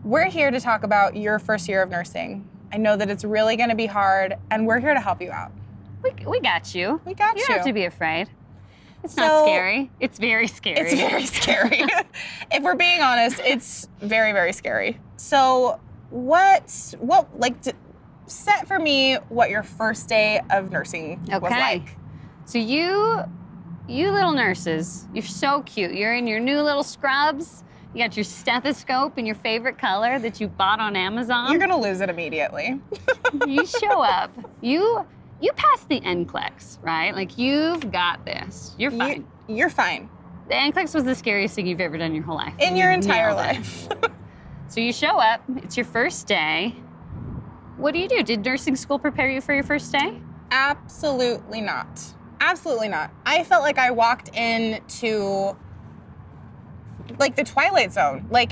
We're here to talk about your first year of nursing. I know that it's really going to be hard, and we're here to help you out. We got you. We got you. You don't have to be afraid. It's not scary. It's very scary. It's very scary. If we're being honest, it's very, very scary. So set for me what your first day of nursing was like. So you little nurses, you're so cute. You're in your new little scrubs. You got your stethoscope in your favorite color that you bought on Amazon. You're gonna lose it immediately. You show up. You pass the NCLEX, right? Like, you've got this. You're fine. You're fine. The NCLEX was the scariest thing you've ever done in your whole life. In your entire life. So you show up. It's your first day. What do? Did nursing school prepare you for your first day? Absolutely not. Absolutely not. I felt like I walked into like the Twilight Zone. Like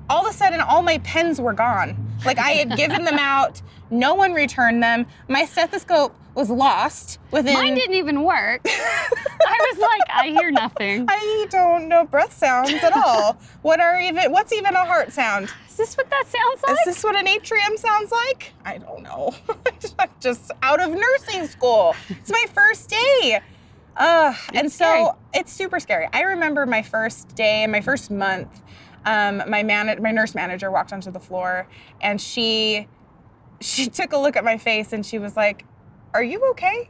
all of a sudden all my pens were gone. Like I had given them out. No one returned them. My stethoscope was lost within... Mine didn't even work. I was like, I hear nothing. I don't know breath sounds at all. What's even a heart sound? Is this what that sounds like? Is this what an atrium sounds like? I don't know. I'm just out of nursing school. It's my first day. And so it's super scary. I remember my first day, my first month, my nurse manager walked onto the floor, and she took a look at my face, and she was like, "Are you okay?"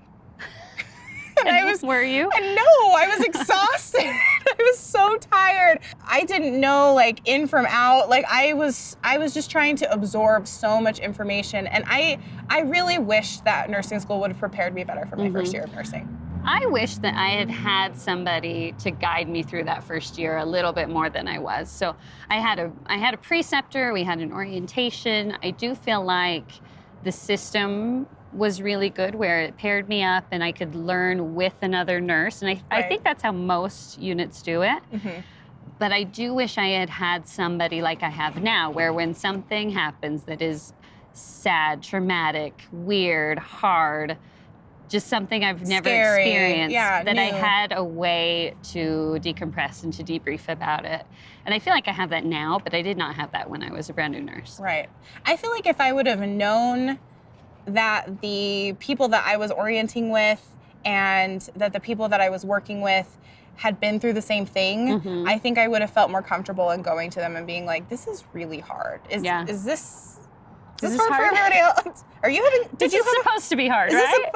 And were you? And no, I was exhausted. I was so tired. I didn't know like in from out. Like I was just trying to absorb so much information, and I really wish that nursing school would have prepared me better for my first year of nursing. I wish that I had had somebody to guide me through that first year a little bit more than I was. So I had a preceptor, we had an orientation. I do feel like the system was really good where it paired me up and I could learn with another nurse. And I think that's how most units do it. Mm-hmm. But I do wish I had had somebody like I have now, where when something happens that is sad, traumatic, weird, hard, just something I've never experienced, that I had a way to decompress and to debrief about it. And I feel like I have that now, but I did not have that when I was a brand new nurse. Right. I feel like if I would have known that the people that I was orienting with and that the people that I was working with had been through the same thing, I think I would have felt more comfortable in going to them and being like, this is really hard. Is this hard for everybody else? Are you having? This is supposed to be hard, right?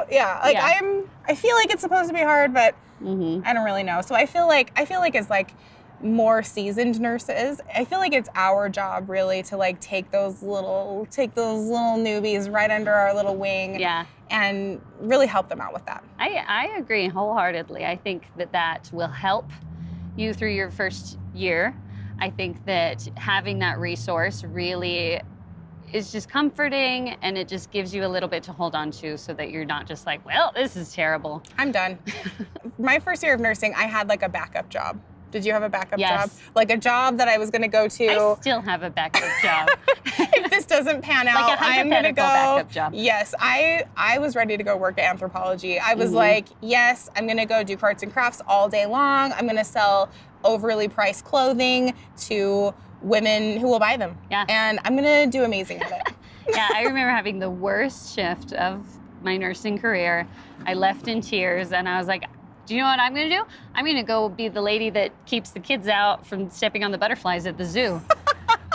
I feel like it's supposed to be hard, but I don't really know. So I feel like as like more seasoned nurses, I feel like it's our job really to like take those little newbies right under our little wing, and really help them out with that. I agree wholeheartedly. I think that will help you through your first year. I think that having that resource really is just comforting, and it just gives you a little bit to hold on to so that you're not just like, well, this is terrible. I'm done. My first year of nursing, I had like a backup job. Did you have a backup job? Like a job that I was going to go to. I still have a backup job. If this doesn't pan out, like I'm going to go. Backup job. Yes, I was ready to go work at Anthropology. I was like, yes, I'm going to go do arts and crafts all day long. I'm going to sell overly priced clothing to women who will buy them. Yeah. And I'm going to do amazing at it. Yeah, I remember having the worst shift of my nursing career. I left in tears, and I was like, do you know what I'm going to do? I'm going to go be the lady that keeps the kids out from stepping on the butterflies at the zoo.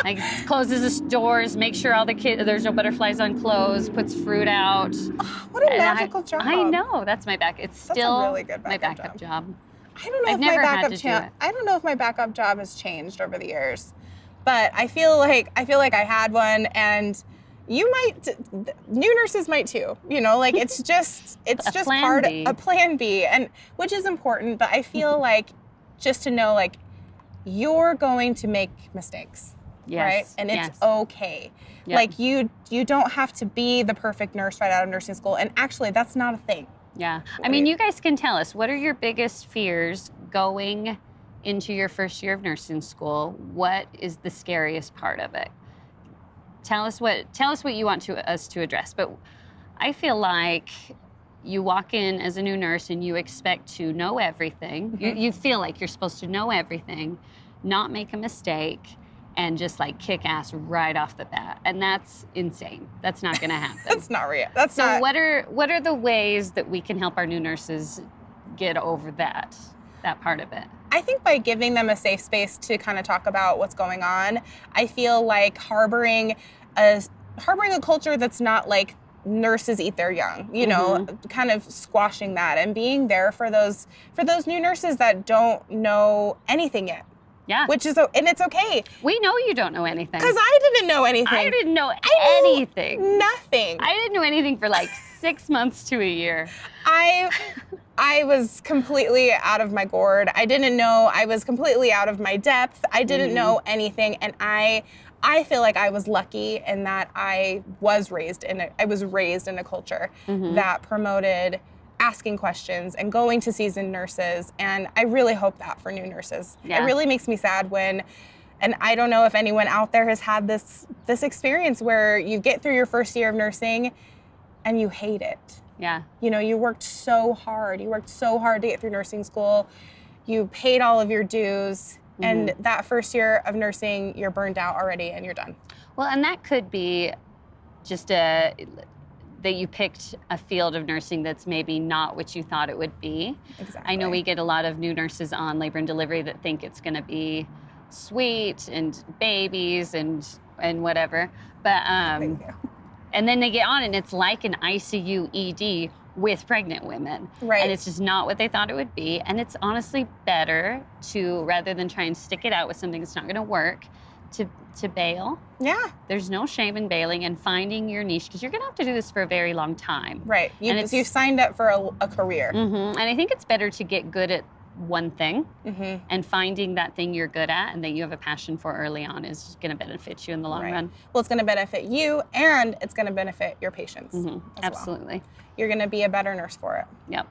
Like, closes the doors, makes sure all the kids, there's no butterflies on clothes, puts fruit out. Oh, what a magical job. I know. That's my back. It's still a really good my backup job. I don't know I don't know if my backup job has changed over the years. But I feel like I had one, and you might, new nurses might too. You know, like it's just part of a plan B, and which is important. But I feel like just to know, like, you're going to make mistakes, right? And it's okay. Yep. Like you don't have to be the perfect nurse right out of nursing school, and actually, that's not a thing. Yeah, I mean, you guys can tell us, what are your biggest fears going into your first year of nursing school? What is the scariest part of it? Tell us what you want us to address. But I feel like you walk in as a new nurse and you expect to know everything. You feel like you're supposed to know everything, not make a mistake, and just like kick ass right off the bat. And that's insane. That's not going to happen. That's not real. So what are the ways that we can help our new nurses get over that part of it? I think by giving them a safe space to kind of talk about what's going on. I feel like harboring a culture that's not like nurses eat their young, you know, kind of squashing that and being there for those new nurses that don't know anything yet. Yeah. And it's okay. We know you don't know anything. Because I didn't know anything. I didn't know anything. Nothing. I didn't know anything for like 6 months to a year. I was completely out of my gourd. I didn't know. I was completely out of my depth. I didn't know anything. And I feel like I was lucky in that I was raised in a culture that promoted asking questions and going to seasoned nurses. And I really hope that for new nurses. Yeah. It really makes me sad and I don't know if anyone out there has had this experience where you get through your first year of nursing and you hate it. Yeah. You know, you worked so hard. You worked so hard to get through nursing school. You paid all of your dues. And that first year of nursing, you're burned out already and you're done. Well, and that could be just that you picked a field of nursing that's maybe not what you thought it would be. Exactly. I know we get a lot of new nurses on labor and delivery that think it's going to be sweet and babies and whatever. But Thank you. and then they get on and it's like an ICU ED with pregnant women. Right. And it's just not what they thought it would be. And it's honestly better to, rather than try and stick it out with something that's not going to work, to bail. Yeah. There's no shame in bailing and finding your niche, because you're going to have to do this for a very long time. Right. You signed up for a career. And I think it's better to get good at one thing, and finding that thing you're good at and that you have a passion for early on is going to benefit you in the long run. Well, it's going to benefit you and it's going to benefit your patients. Absolutely. Well. You're going to be a better nurse for it. Yep.